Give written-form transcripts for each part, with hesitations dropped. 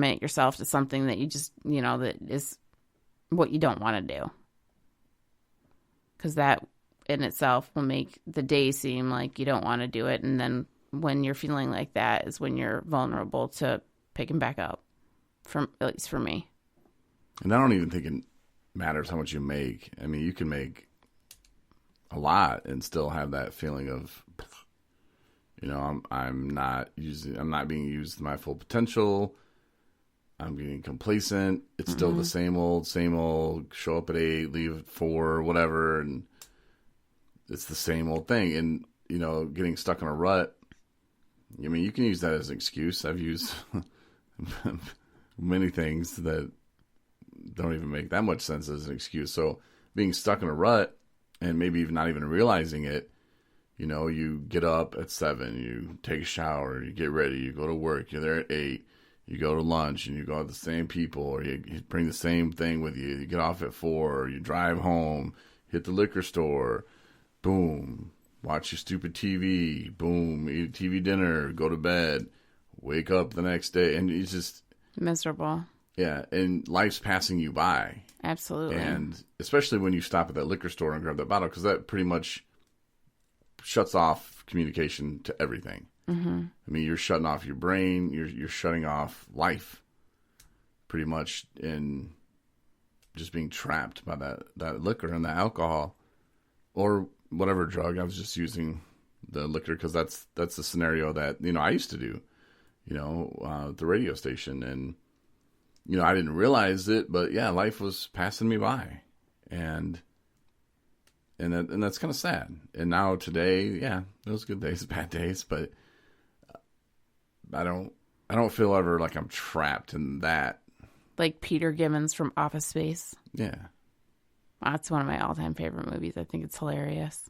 commit yourself to something that you just, that is what you don't want to do. Because that in itself will make the day seem like you don't want to do it. And then when you're feeling like that is when you're vulnerable to picking back up, at least for me. And I don't even think it matters how much you make. I mean, you can make a lot and still have that feeling of, I'm not being used to my full potential. I'm getting complacent. It's still the same old, show up at 8, leave at 4, whatever. And it's the same old thing. And, getting stuck in a rut, I mean, you can use that as an excuse. I've used many things that don't even make that much sense as an excuse. So being stuck in a rut and maybe even not even realizing it, you get up at 7, you take a shower, you get ready, you go to work, you're there at 8, you go to lunch and you go with the same people, or you bring the same thing with you. You get off at 4, you drive home, hit the liquor store, boom, watch your stupid TV, boom, eat a TV dinner, go to bed, wake up the next day, and it's just miserable. Yeah, and life's passing you by. Absolutely. And especially when you stop at that liquor store and grab that bottle, because that pretty much shuts off communication to everything. Mm-hmm. I mean, you're shutting off your brain, you're shutting off life, pretty much, in just being trapped by that liquor and the alcohol, or whatever drug. I was just using the liquor because that's the scenario that I used to do, at the radio station, and I didn't realize it, but yeah, life was passing me by, and that's kind of sad. And now today, yeah, those good days, bad days, but I don't feel ever like I'm trapped in that. Like Peter Gibbons from Office Space. Yeah. That's one of my all-time favorite movies. I think it's hilarious.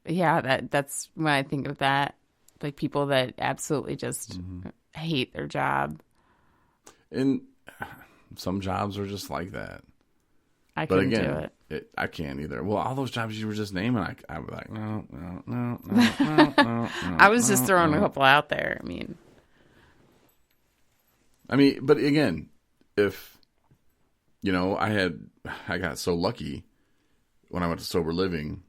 Yeah, that's when I think of that. Like people that absolutely just hate their job. And some jobs are just like that. I couldn't do it. I can't either. Well, all those jobs you were just naming, I was like, no. I was just throwing a couple out there. I mean, but again, if, I got so lucky when I went to Sober Living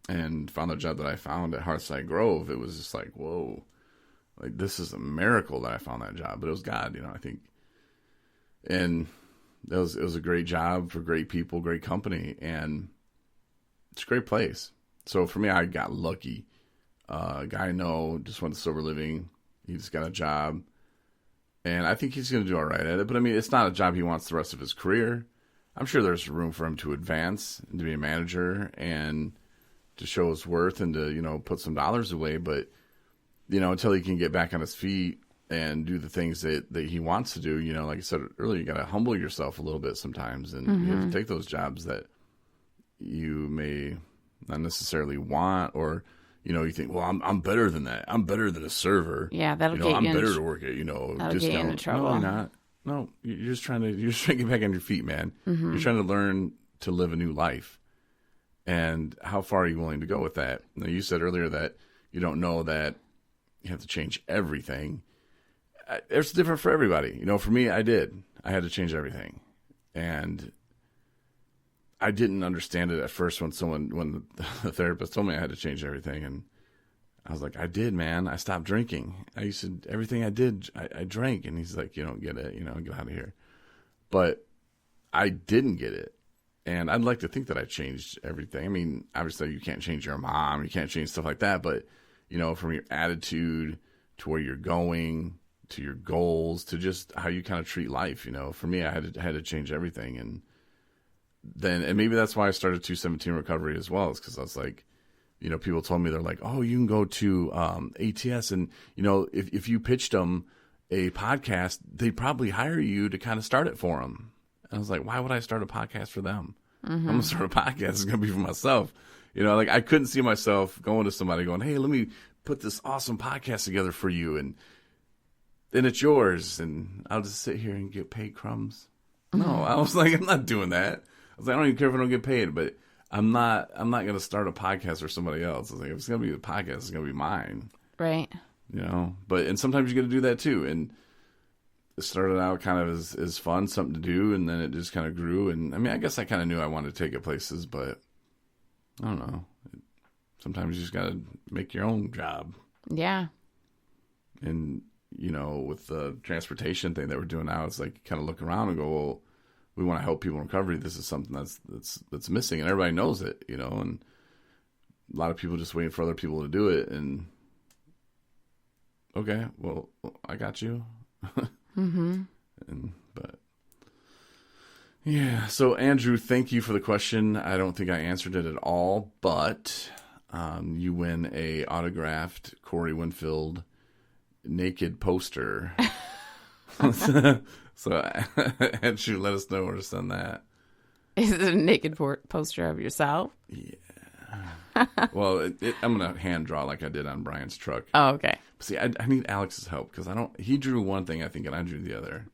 and found the job that I found at Hearthside Grove, it was just like, whoa, like this is a miracle that I found that job. But it was God, I think. And it was a great job for great people, great company, and it's a great place. So for me, I got lucky. A guy I know just went to Sober Living. He just got a job, and I think he's going to do all right at it. But I mean, it's not a job he wants the rest of his career. I'm sure there's room for him to advance and to be a manager and to show his worth and to put some dollars away. But until he can get back on his feet and do the things that he wants to do, like I said earlier, you got to humble yourself a little bit sometimes, and you have to take those jobs that you may not necessarily want, or you think, well, I'm better than that. I'm better than a server. Yeah, that'll get I'm you. better to work at that'll discount. get you into trouble. No, you're not. No, you're just trying to get back on your feet, man. You're trying to learn to live a new life, and how far are you willing to go with that? Now, you said earlier that you don't know that you have to change everything. It's different for everybody. For me, I did. I had to change everything. And I didn't understand it at first when the therapist told me I had to change everything. And I was like, I did, man. I stopped drinking. Everything I did, I drank. And he's like, you don't get it, get out of here. But I didn't get it. And I'd like to think that I changed everything. I mean, obviously you can't change your mom. You can't change stuff like that. But, from your attitude to where you're going, to your goals, to just how you kind of treat life. For me, I had to change everything. And maybe that's why I started 217 Recovery as well, is because I was like, people told me, they're like, oh, you can go to ATS, and if you pitched them a podcast, they'd probably hire you to kind of start it for them. And I was like, why would I start a podcast for them? I'm gonna start a podcast. It's gonna be for myself. I couldn't see myself going to somebody going, hey, let me put this awesome podcast together for you, and then it's yours, and I'll just sit here and get paid crumbs. No, I was like, I'm not doing that. I was like, I don't even care if I don't get paid, but I'm not going to start a podcast for somebody else. I was like, if it's going to be the podcast, it's going to be mine. Right. and sometimes you got to do that too. And it started out kind of as fun, something to do, and then it just kind of grew. And I mean, I guess I kind of knew I wanted to take it places, but I don't know. Sometimes you just got to make your own job. Yeah. And, with the transportation thing that we're doing now, it's like kind of look around and go, well, we want to help people in recovery. This is something that's missing, and everybody knows it, and a lot of people just waiting for other people to do it. And okay, well, I got you. Mm-hmm. But yeah, so Andrew, thank you for the question. I don't think I answered it at all, but you win a autographed Corey Winfield naked poster. So Andrew, let us know where to send that. Is it a naked poster of yourself? Yeah. Well, I'm gonna hand draw like I did on Brian's truck. Oh, okay. See, I need Alex's help because he drew one thing, I think, and I drew the other.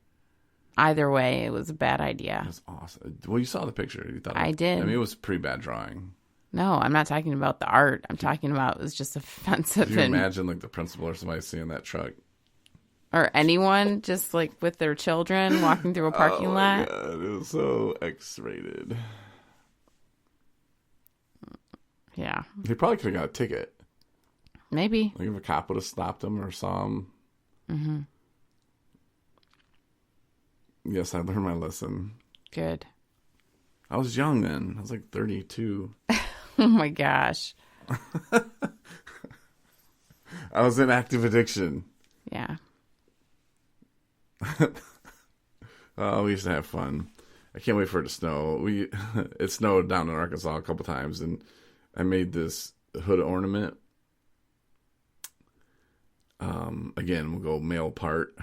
Either way, it was a bad idea. It was awesome. Well, you saw the picture. You thought I did. I mean, it was a pretty bad drawing. No, I'm not talking about the art. I'm talking about it was just offensive. Can you imagine like the principal or somebody seeing that truck? Or anyone just like with their children walking through a parking lot. God, it was so X-rated. Yeah. He probably could have got a ticket. Maybe. Like if a cop would have stopped him or saw him. Mm-hmm. Yes, I learned my lesson. Good. I was young then. I was like 32. Oh my gosh. I was in active addiction. Yeah. Oh, we used to have fun. I can't wait for it to snow. It snowed down in Arkansas a couple times, and I made this hood ornament. Again, we'll go male part.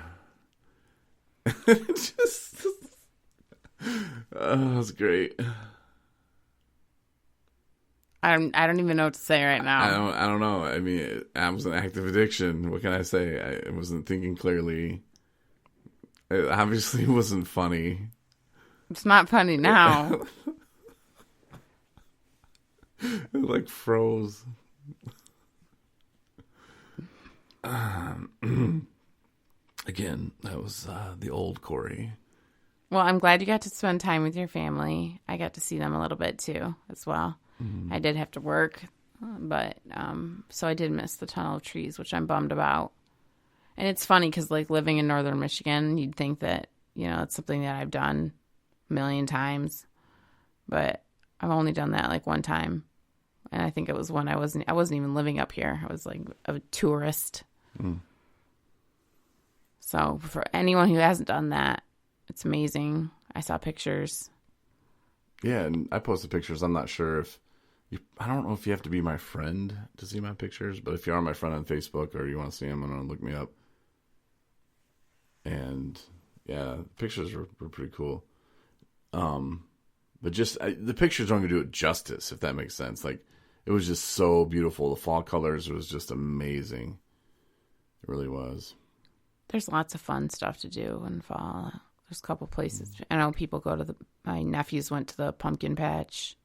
It was great. I don't even know what to say right now. I don't know. I mean, I was in active addiction. What can I say? I wasn't thinking clearly. It obviously wasn't funny. It's not funny now. It like froze. Again, that was the old Corey. Well, I'm glad you got to spend time with your family. I got to see them a little bit too, as well. Mm-hmm. I did have to work, but so I did miss the tunnel of trees, which I'm bummed about. And it's funny because, like, living in northern Michigan, you'd think that, it's something that I've done a million times. But I've only done that, like, one time. And I think it was when I wasn't even living up here. I was, like, a tourist. Mm. So for anyone who hasn't done that, it's amazing. I saw pictures. Yeah, and I posted pictures. I'm not sure if I don't know if you have to be my friend to see my pictures, but if you are my friend on Facebook or you want to see them, I'm going to look me up. And yeah, the pictures were pretty cool. But just the pictures aren't going to do it justice, if that makes sense. Like, it was just so beautiful. The fall colors was just amazing. It really was. There's lots of fun stuff to do in fall. There's a couple places. I know people go to my nephews went to the pumpkin patch.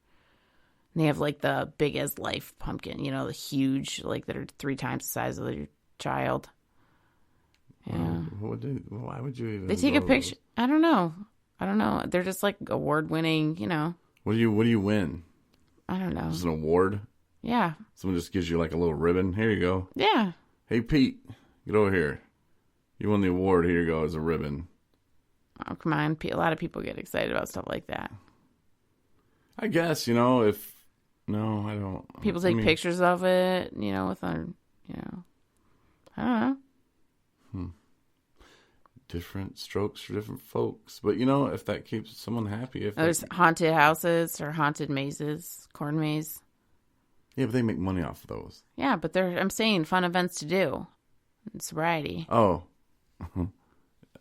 And they have like the big as life pumpkin, the huge, like that are 3 times the size of your child. Yeah. Why would you even? They take a picture. I don't know. They're just like award winning, What do you win? I don't know. Is it an award? Yeah. Someone just gives you like a little ribbon. Here you go. Yeah. Hey, Pete, get over here. You won the award. Here you go as a ribbon. Oh, come on. A lot of people get excited about stuff like that. I guess, if... No, I don't. People take pictures of it, with their, I don't know. Different strokes for different folks. But, if that keeps someone happy. There's haunted houses or haunted mazes, corn maze. Yeah, but they make money off of those. Yeah, but I'm saying fun events to do. And sobriety. Oh.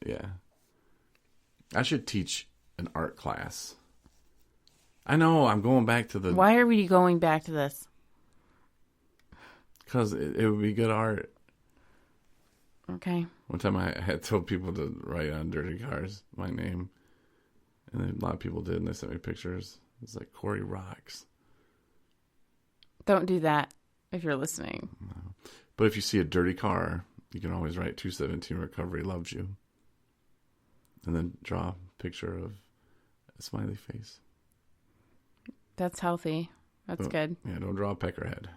Yeah. I should teach an art class. I know, I'm going back to the... Why are we going back to this? Because it would be good art. Okay. One time I had told people to write on dirty cars my name. And then a lot of people did, and they sent me pictures. It's like, Corey rocks. Don't do that if you're listening. No. But if you see a dirty car You can always write 217 recovery loves you. And then draw a picture of a smiley face. That's healthy. That's good. Yeah, don't draw a peckerhead.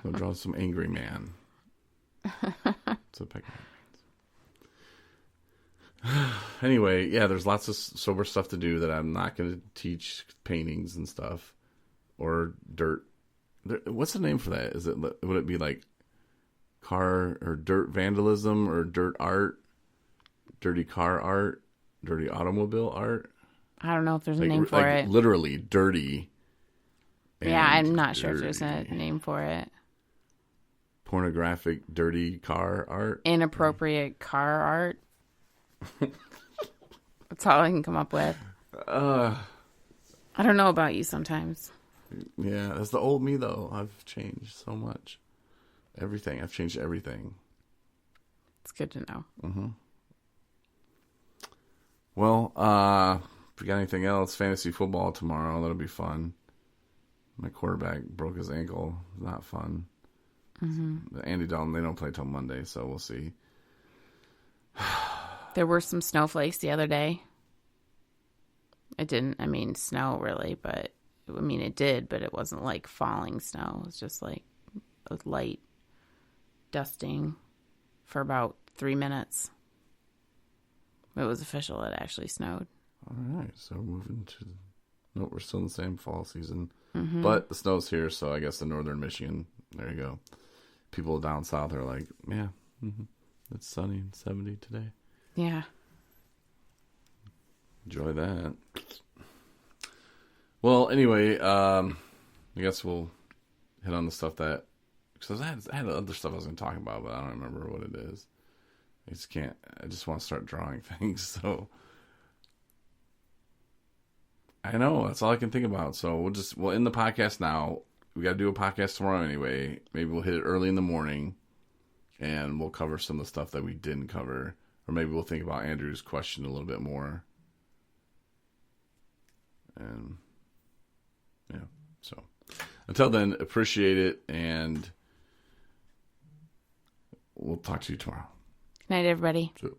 Don't draw some angry man. That's a peckerhead. Anyway, yeah, there's lots of sober stuff to do that I'm not going to teach paintings and stuff or dirt. What's the name for that? Would it be like car or dirt vandalism or dirt art, dirty car art, dirty automobile art? I don't know if there's a name for it. Literally dirty. Yeah, I'm not sure if there's a name for it. Pornographic, dirty car art. Inappropriate car art. That's all I can come up with. I don't know about you sometimes. Yeah, that's the old me, though. I've changed so much. Everything. I've changed everything. It's good to know. Mm-hmm. Well, if we got anything else, fantasy football tomorrow. That'll be fun. My quarterback broke his ankle. Not fun. Mm-hmm. Andy Dalton, they don't play till Monday, so we'll see. There were some snowflakes the other day. It didn't, snow really, but, it did, but it wasn't like falling snow. It was just like a light dusting for about 3 minutes. It was official. It actually snowed. All right, so moving to... No, we're still in the same fall season. Mm-hmm. But the snow's here, so I guess in northern Michigan, there you go. People down south are like, yeah, it's sunny and 70 today. Yeah. Enjoy that. Well, anyway, I guess we'll hit on the stuff that... Because I had other stuff I was going to talk about, but I don't remember what it is. I just want to start drawing things, so... I know, that's all I can think about. So we'll end the podcast now. We got to do a podcast tomorrow anyway. Maybe we'll hit it early in the morning, and we'll cover some of the stuff that we didn't cover. Or maybe we'll think about Andrew's question a little bit more. And, yeah. So, until then, appreciate it, and we'll talk to you tomorrow. Good night, everybody. So.